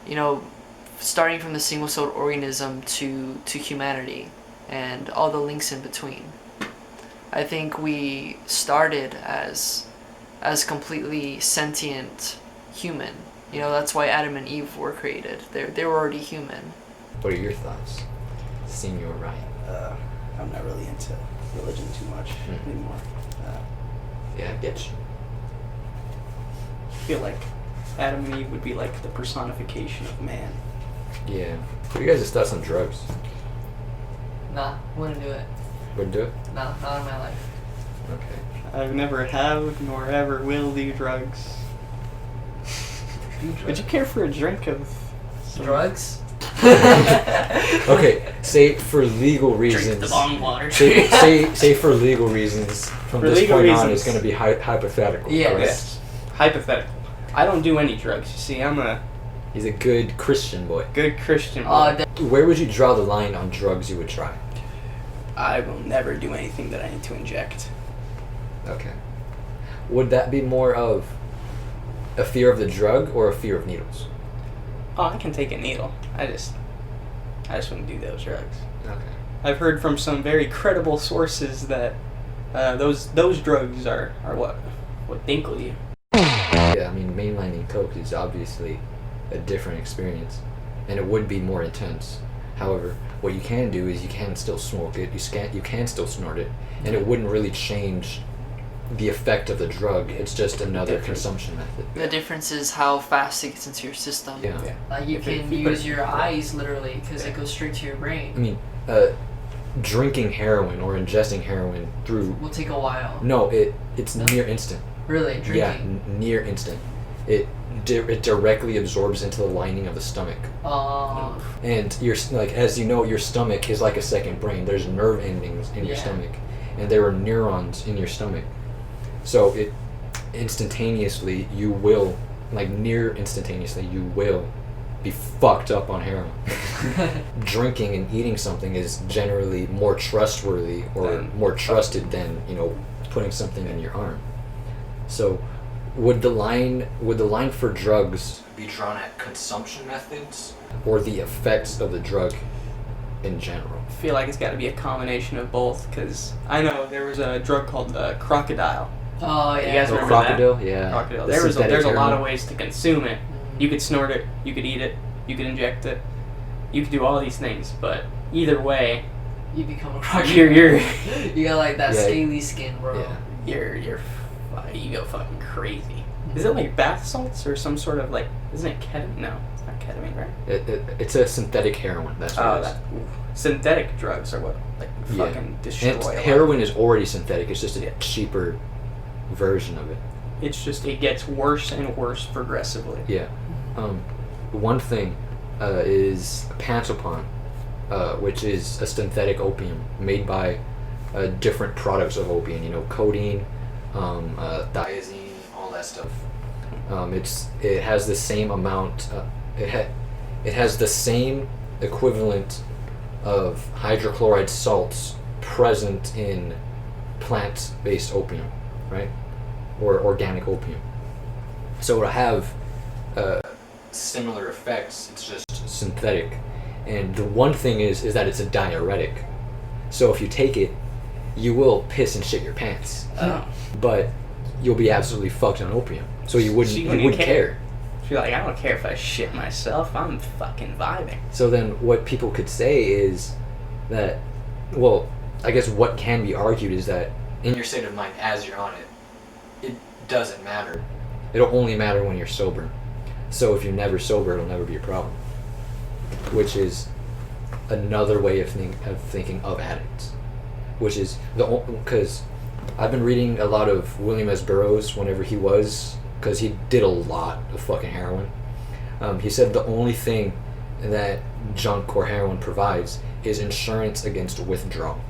Speaker 3: You know, starting from the single-celled organism to humanity and all the links in between. I think we started as completely sentient human. You know, that's why Adam and Eve were created. They were already human.
Speaker 1: What are your thoughts, Senior Ryan?
Speaker 2: I'm not really into religion too much anymore.
Speaker 1: Yeah, I get you.
Speaker 2: I feel like Adam and Eve would be like the personification of man.
Speaker 1: Yeah. What are you guys' thoughts on drugs?
Speaker 3: Nah, wouldn't do it.
Speaker 1: Wouldn't do it?
Speaker 3: Nah, not in my life.
Speaker 1: Okay.
Speaker 2: I've never have nor ever will do drugs. Would you care for a drink of some
Speaker 3: Drugs?
Speaker 1: Okay, say for legal reasons.
Speaker 3: Drink the bong water.
Speaker 1: say for legal reasons. From
Speaker 2: For
Speaker 1: this
Speaker 2: legal
Speaker 1: point on,
Speaker 2: reasons.
Speaker 1: it's going to be hypothetical.
Speaker 3: Yeah.
Speaker 1: correct?
Speaker 2: Yes. Hypothetical. I don't do any drugs. You see, I'm a
Speaker 1: He's a good Christian boy.
Speaker 2: good Christian boy.
Speaker 1: Where would you draw the line on drugs you would try?
Speaker 2: I will never do anything that I need to inject.
Speaker 1: Okay. Would that be more of a fear of the drug or a fear of needles?
Speaker 2: Oh, I can take a needle. I just wouldn't do those drugs.
Speaker 1: Okay.
Speaker 2: I've heard from some very credible sources that those drugs are what tinkle you.
Speaker 1: Yeah, I mean, mainlining coke is obviously a different experience, and it would be more intense. However, what you can do is you can still smoke it, you can still snort it, and it wouldn't really change the effect of the drug. It's just another
Speaker 2: Different.
Speaker 1: consumption method.
Speaker 3: The difference is how fast it gets into your system.
Speaker 1: Yeah.
Speaker 3: Like you
Speaker 2: If
Speaker 3: can
Speaker 2: you
Speaker 3: use
Speaker 2: put-
Speaker 3: your eyes literally because it
Speaker 2: Yeah.
Speaker 3: goes straight to your
Speaker 1: I
Speaker 3: brain.
Speaker 1: mean, drinking heroin or ingesting heroin through
Speaker 3: Will take a while.
Speaker 1: no, it's near instant.
Speaker 3: Really, drinking.
Speaker 1: Yeah, near instant. It directly absorbs into the lining of the stomach. And your like, as you know, your stomach is like a second brain. There's nerve endings in your
Speaker 3: Yeah.
Speaker 1: stomach, and there are neurons in your stomach. So it instantaneously, you will, like near instantaneously, you will be fucked up on heroin. Drinking and eating something is generally more trustworthy or
Speaker 2: Than-
Speaker 1: more trusted than, putting something in your arm. So would the line for drugs be drawn at consumption methods or the effects of the drug in general?
Speaker 2: I feel like it's got to be a combination of both, because I know there was a drug called crocodile.
Speaker 3: Oh
Speaker 2: You
Speaker 3: yeah.
Speaker 2: guys
Speaker 1: Oh,
Speaker 2: remember that?
Speaker 1: crocodile, yeah.
Speaker 2: Crocodile.
Speaker 1: The
Speaker 2: There's
Speaker 1: synthetic
Speaker 2: a lot of
Speaker 1: heroin.
Speaker 2: ways to consume it. You could snort it, you could eat it, you could inject it, you could do all these things. But either way,
Speaker 3: You become a crocodile.
Speaker 2: you're
Speaker 3: You got like that
Speaker 1: Yeah.
Speaker 3: scaly skin, bro.
Speaker 1: Yeah.
Speaker 2: you go fucking crazy. Is it like bath salts or some sort of like? Isn't it ketamine? No, it's not ketamine, right?
Speaker 1: It's a synthetic heroin. That's what
Speaker 2: Oh,
Speaker 1: it is.
Speaker 2: synthetic drugs are what like
Speaker 1: Yeah.
Speaker 2: fucking destroy.
Speaker 1: And
Speaker 2: a lot.
Speaker 1: heroin is already synthetic. It's just a
Speaker 2: Yeah.
Speaker 1: cheaper version of it.
Speaker 2: It's just it gets worse and worse progressively.
Speaker 1: Yeah. One thing is Pantopon, which is a synthetic opium made by different products of opium. Codeine, thiazine, all that stuff. It has the same amount. It has the same equivalent of hydrochloride salts present in plant-based opium, right? Or organic opium. So it'll have similar effects. It's just synthetic. And the one thing is that it's a diuretic. So if you take it, you will piss and shit your pants.
Speaker 2: Oh.
Speaker 1: But you'll be absolutely fucked on opium. So you wouldn't care.
Speaker 2: She's like, I don't care if I shit myself. I'm fucking vibing.
Speaker 1: So then what people could say is that, well, I guess what can be argued is that in your state of mind as you're on it, it doesn't matter It'll only matter when you're sober. So if you're never sober, it'll never be a problem. Which is another way of thinking of addicts. Which is because I've been reading a lot of William S. Burroughs whenever he was, because he did a lot of fucking heroin. He said the only thing that junk or heroin provides is insurance against withdrawal.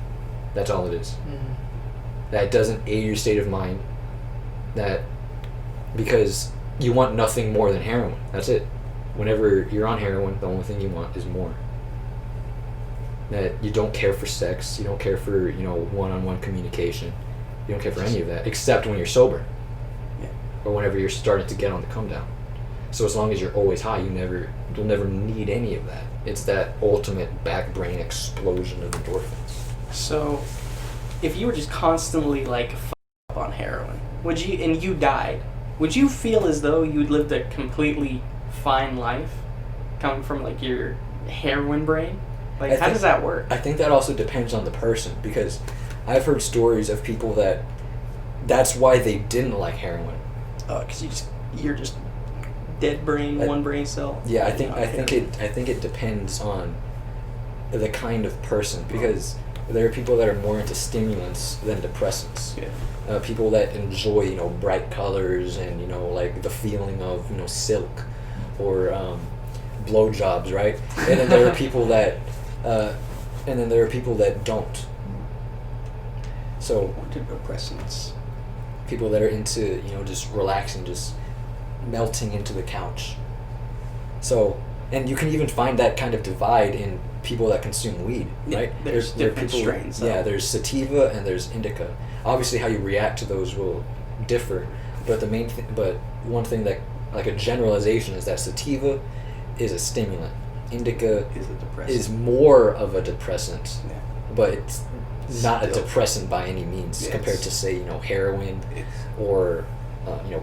Speaker 1: That's all it is.
Speaker 3: Mm-hmm.
Speaker 1: That doesn't aid your state of mind. That because you want nothing more than heroin. That's it. Whenever you're on heroin, the only thing you want is more. That you don't care for sex, you don't care for, one-on-one communication. You don't care for any of that, except when you're sober.
Speaker 2: Yeah.
Speaker 1: Or whenever you're starting to get on the come down. So as long as you're always high, you'll never need any of that. It's that ultimate back brain explosion of endorphins.
Speaker 2: So, if you were just constantly like up on heroin, and you died, would you feel as though you'd lived a completely fine life, coming from like your heroin brain? Like, how does that work?
Speaker 1: I think that also depends on the person, because I've heard stories of people that's why they didn't like heroin.
Speaker 2: Because you're just dead brain, one brain cell.
Speaker 1: Yeah, I think it depends on the kind of person, because there are people that are more into stimulants than depressants.
Speaker 2: Yeah.
Speaker 1: People that enjoy bright colors and like the feeling of silk or blowjobs, right? And then there are people that don't. So
Speaker 2: Antidepressants.
Speaker 1: people that are into just relaxing, just melting into the couch. So, and you can even find that kind of divide in people that consume weed, right?
Speaker 2: Yeah, there's different strains.
Speaker 1: Yeah, there's sativa and there's indica. Obviously, how you react to those will differ, but one thing that, like, a generalization is that sativa is a stimulant. Indica
Speaker 2: is a depressant.
Speaker 1: is more of a depressant,
Speaker 2: Yeah.
Speaker 1: but it's not a
Speaker 2: Still.
Speaker 1: depressant by any means
Speaker 2: Yeah,
Speaker 1: compared to, say, heroin or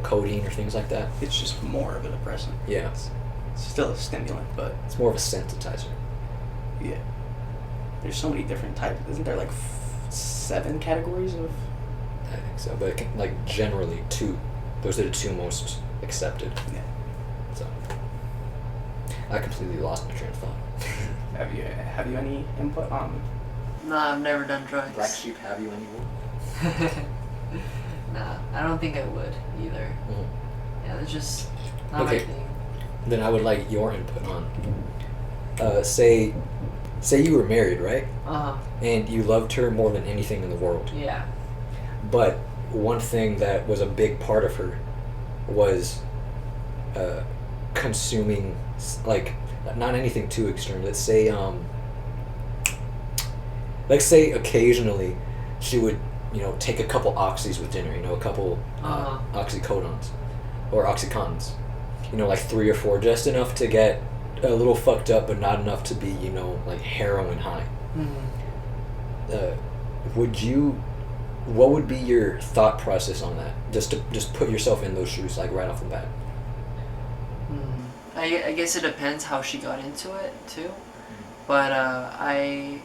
Speaker 1: codeine or things like that.
Speaker 2: It's just more of a depressant.
Speaker 1: Yeah,
Speaker 2: It's still a stimulant, but
Speaker 1: it's more of a sensitizer.
Speaker 2: yeah. There's so many different types. Isn't there like 7 categories of?
Speaker 1: I think so, but like generally 2. Those are the 2 most accepted.
Speaker 2: Yeah.
Speaker 1: So I completely lost my train of thought.
Speaker 2: Have you any input on?
Speaker 3: No, I've never done drugs.
Speaker 1: Black sheep, have you any?
Speaker 3: Nah, I don't think I would either.
Speaker 1: Mm-hmm.
Speaker 3: Yeah, it's just not
Speaker 1: Okay.
Speaker 3: my thing.
Speaker 1: Then I would like your input on. Say you were married, right?
Speaker 3: Uh-huh.
Speaker 1: And you loved her more than anything in the world.
Speaker 3: Yeah.
Speaker 1: But one thing that was a big part of her was consuming, like, not anything too extreme. Let's say occasionally she would, take a couple oxys with dinner, a couple oxycodons or oxycontins, like 3 or 4, just enough to get a little fucked up, but not enough to be, like heroin high.
Speaker 3: Mm-hmm.
Speaker 1: What would be your thought process on that? Just put yourself in those shoes, like, right off the bat.
Speaker 3: I guess it depends how she got into it too, but I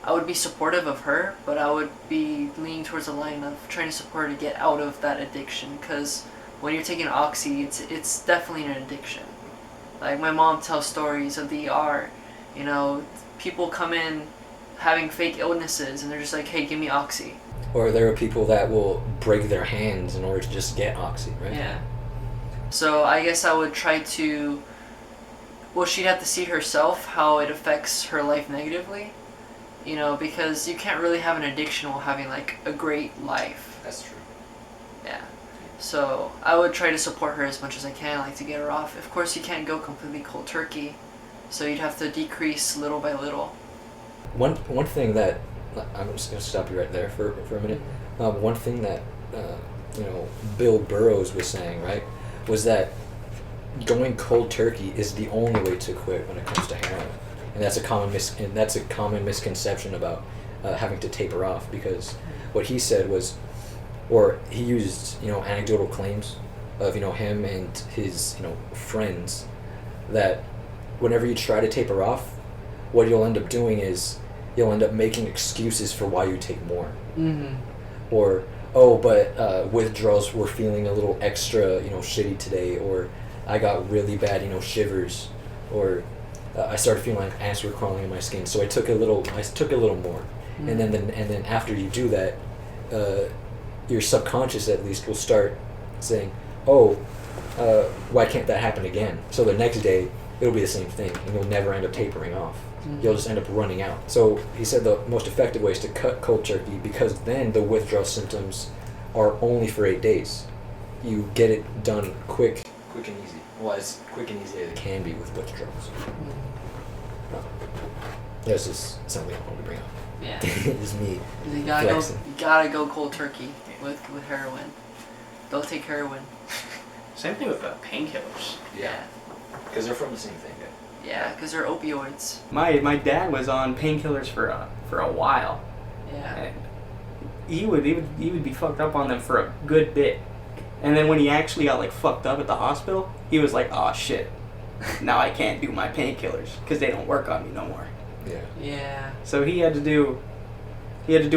Speaker 3: would be supportive of her, but I would be leaning towards the line of trying to support her to get out of that addiction, because when you're taking oxy, it's definitely an addiction. Like, my mom tells stories of the ER, people come in having fake illnesses and they're just like, hey, give me oxy.
Speaker 1: Or there are people that will break their hands in order to just get oxy, right?
Speaker 3: Yeah. So I guess I would try to, she'd have to see herself how it affects her life negatively, because you can't really have an addiction while having, like, a great life.
Speaker 1: That's true.
Speaker 3: Yeah. So I would try to support her as much as I can, like, to get her off. Of course, you can't go completely cold turkey, so you'd have to decrease little by little.
Speaker 1: One thing that, I'm just going to stop you right there for a minute. One thing that, Bill Burroughs was saying, right, was that going cold turkey is the only way to quit when it comes to heroin. And that's a common misconception about having to taper off, because what he said was, or he used, anecdotal claims of, him and his, friends, that whenever you try to taper off, what you'll end up doing is you'll end up making excuses for why you take more.
Speaker 3: Mm-hmm.
Speaker 1: Or, oh, but withdrawals were feeling a little extra, shitty today, or I got really bad, shivers, or I started feeling like ants were crawling in my skin. So I took a little more, and then after you do that, your subconscious at least will start saying, oh, why can't that happen again? So the next day it'll be the same thing, and you'll never end up tapering off. You'll just end up running out. So he said the most effective way is to cut cold turkey, because then the withdrawal symptoms are only for 8 days. You get it done quick and easy. Well, as quick and easy as it can be with withdrawals. That's just something I wanted to bring up.
Speaker 3: Yeah.
Speaker 1: It's me.
Speaker 3: You gotta
Speaker 1: flexing.
Speaker 3: go cold turkey with heroin. Don't take heroin.
Speaker 2: Same thing with painkillers.
Speaker 3: Yeah.
Speaker 1: Because they're from the same thing.
Speaker 3: Yeah, because they're opioids.
Speaker 2: My dad was on painkillers for a while.
Speaker 3: Yeah.
Speaker 2: And he would be fucked up on them for a good bit. And then when he actually got like fucked up at the hospital, he was like, "Oh shit. Now I can't do my painkillers because they don't work on me no more."
Speaker 1: Yeah.
Speaker 3: Yeah.
Speaker 2: So he had to do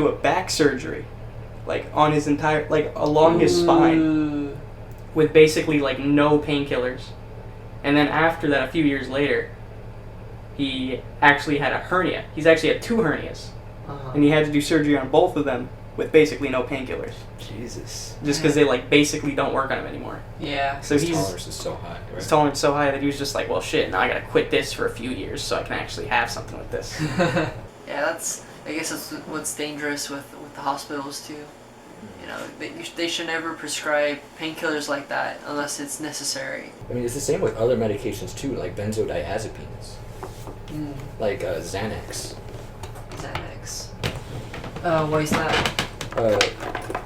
Speaker 2: a back surgery, like on his entire, like along his spine, with basically like no painkillers. And then after that, a few years later, he actually had a hernia. He's actually had 2 hernias, and he had to do surgery on both of them with basically no painkillers,
Speaker 1: Jesus.
Speaker 2: just because they like basically don't work on him anymore.
Speaker 3: Yeah.
Speaker 2: So
Speaker 1: His tolerance is so high, right?
Speaker 2: his tolerance is so high that he was just like, well, shit, now I gotta quit this for a few years so I can actually have something with this.
Speaker 3: Yeah, I guess that's what's dangerous with the hospitals too. You know, they should never prescribe painkillers like that unless it's necessary.
Speaker 1: I mean, it's the same with other medications too, like benzodiazepines, like Xanax.
Speaker 3: Xanax. Why is that?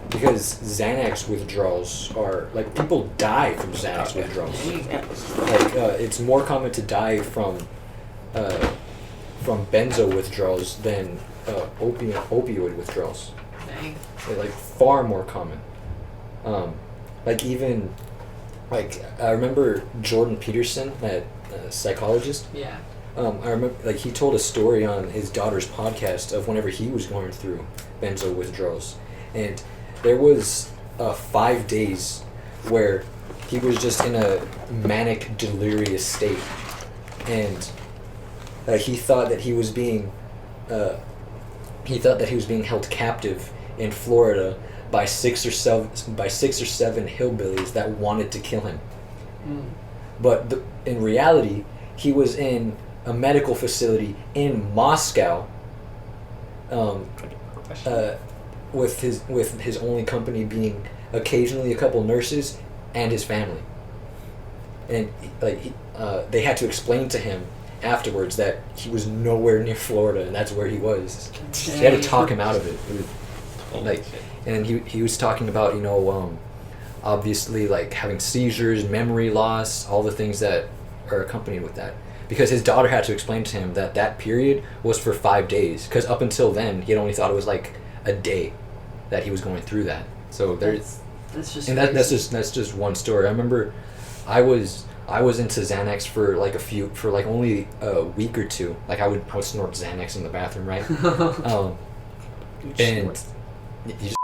Speaker 1: Because Xanax withdrawals are like, people die from Xanax withdrawals. Like it's more common to die from benzo withdrawals than opioid withdrawals.
Speaker 3: Dang.
Speaker 1: They're like far more common. Like even like I remember Jordan Peterson, that psychologist.
Speaker 3: Yeah.
Speaker 1: I remember like he told a story on his daughter's podcast of whenever he was going through benzo withdrawals, and there was 5 days where he was just in a manic delirious state, and he thought that he was being held captive in Florida by 6 or 7 hillbillies that wanted to kill him. But in reality, he was in a medical facility in Moscow, with his only company being occasionally a couple nurses and his family. And they had to explain to him afterwards that he was nowhere near Florida and that's where he was. They had to talk him out of it. And he was talking about obviously like having seizures, memory loss, all the things that are accompanied with that. Because his daughter had to explain to him that period was for 5 days. Because up until then, he had only thought it was like a day that he was going through that. So that's
Speaker 3: just
Speaker 1: and that's just one story. I remember I was into Xanax for like only a week or two. Like I would snort Xanax in the bathroom, right? And you just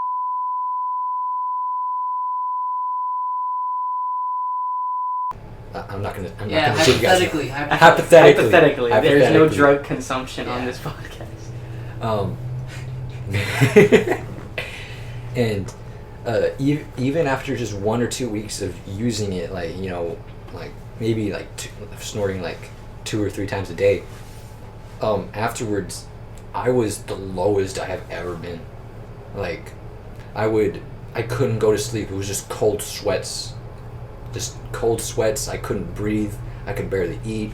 Speaker 1: I'm not gonna shoot you guys.
Speaker 2: Hypothetically, there's no
Speaker 1: Hypothetically.
Speaker 2: drug consumption on
Speaker 3: Yeah.
Speaker 2: this podcast.
Speaker 1: And even after just 1 or 2 weeks of using it, like maybe snorting like 2 or 3 times a day, afterwards I was the lowest I have ever been. Like I couldn't go to sleep. It was just cold sweats. I couldn't breathe. I could barely eat.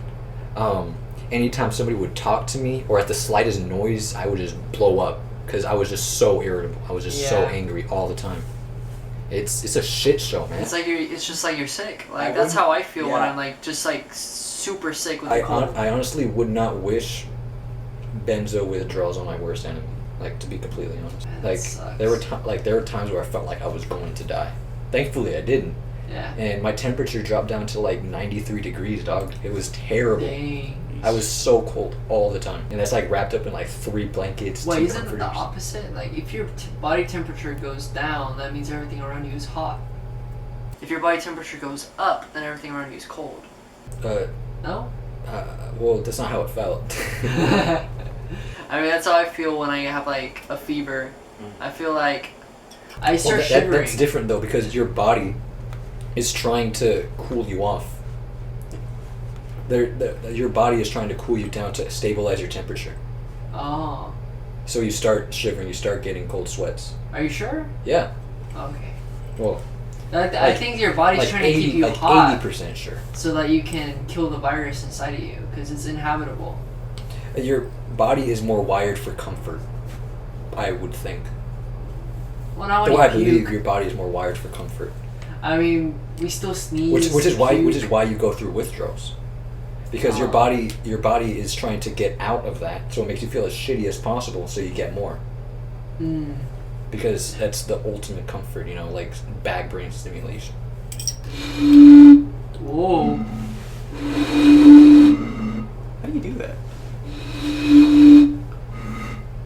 Speaker 1: Anytime somebody would talk to me or at the slightest noise, I would just blow up because I was just so irritable. I was just so angry all the time. It's a shit show, man.
Speaker 3: It's just like you're sick. Like
Speaker 1: I
Speaker 3: that's
Speaker 1: wouldn't-
Speaker 3: how I feel when
Speaker 1: yeah.
Speaker 3: I'm like just like super sick with the cold.
Speaker 1: I honestly would not wish benzo withdrawals on my worst enemy. Like, to be completely honest.
Speaker 3: Man,
Speaker 1: Like
Speaker 3: sucks.
Speaker 1: there were times where I felt like I was going to die. Thankfully, I didn't.
Speaker 3: Yeah.
Speaker 1: And my temperature dropped down to like 93 degrees, dog. It was terrible.
Speaker 3: Dang.
Speaker 1: I was so cold all the time, and that's like wrapped up in like 3 blankets.
Speaker 3: Wait,
Speaker 1: 2
Speaker 3: isn't it the
Speaker 1: comforters.
Speaker 3: opposite? Like, if your body temperature goes down, that means everything around you is hot. If your body temperature goes up, then everything around you is cold. No?
Speaker 1: Well, that's not how it felt.
Speaker 3: I mean, that's how I feel when I have like a fever. I feel like I start
Speaker 1: Well,
Speaker 3: shivering.
Speaker 1: that's different though, because your body is trying to cool you off. Your body is trying to cool you down to stabilize your temperature.
Speaker 3: Oh,
Speaker 1: So you start shivering, you start getting cold sweats.
Speaker 3: are you sure?
Speaker 1: Yeah.
Speaker 3: Okay.
Speaker 1: Well,
Speaker 3: I think your body's
Speaker 1: like
Speaker 3: trying
Speaker 1: 80,
Speaker 3: to keep you
Speaker 1: like
Speaker 3: hot
Speaker 1: 80% sure.
Speaker 3: so that you can kill the virus inside of you because it's inhabitable.
Speaker 1: Your body is more wired for comfort, I would think.
Speaker 3: Well, not when
Speaker 1: Though
Speaker 3: you
Speaker 1: I believe
Speaker 3: puke.
Speaker 1: your body is more wired for comfort,
Speaker 3: I mean, we still sneeze.
Speaker 1: which is why
Speaker 3: puke.
Speaker 1: you go through withdrawals, because your
Speaker 3: Oh.
Speaker 1: body is trying to get out of that, so it makes you feel as shitty as possible, so you get more.
Speaker 3: Mm.
Speaker 1: Because that's the ultimate comfort, like bag brain stimulation.
Speaker 3: Whoa.
Speaker 2: How do you do that?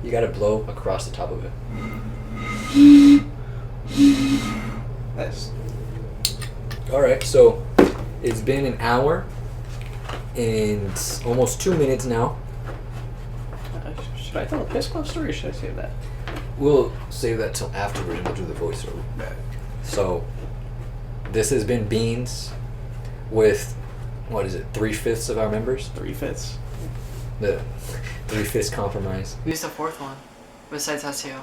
Speaker 1: You gotta blow across the top of it.
Speaker 2: That's
Speaker 1: All right, so it's been an hour and almost 2 minutes now.
Speaker 2: should I tell a piss club story or should I save that?
Speaker 1: We'll save that till afterward and we'll do the voiceover. So, this has been Beans with, 3/5 of our members?
Speaker 2: 3/5.
Speaker 1: The 3/5 compromise.
Speaker 3: Who's the fourth one? Besides Haseo?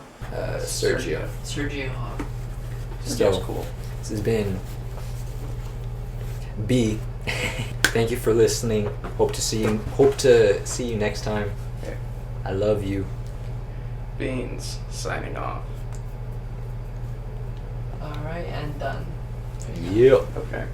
Speaker 1: Sergio.
Speaker 3: Sergio.
Speaker 2: Sergio's cool.
Speaker 1: This has been B. Thank you for listening. Hope to see you next time.
Speaker 2: Okay.
Speaker 1: I love you.
Speaker 2: Beans signing off.
Speaker 3: Alright, and done.
Speaker 1: Yeah.
Speaker 2: Okay.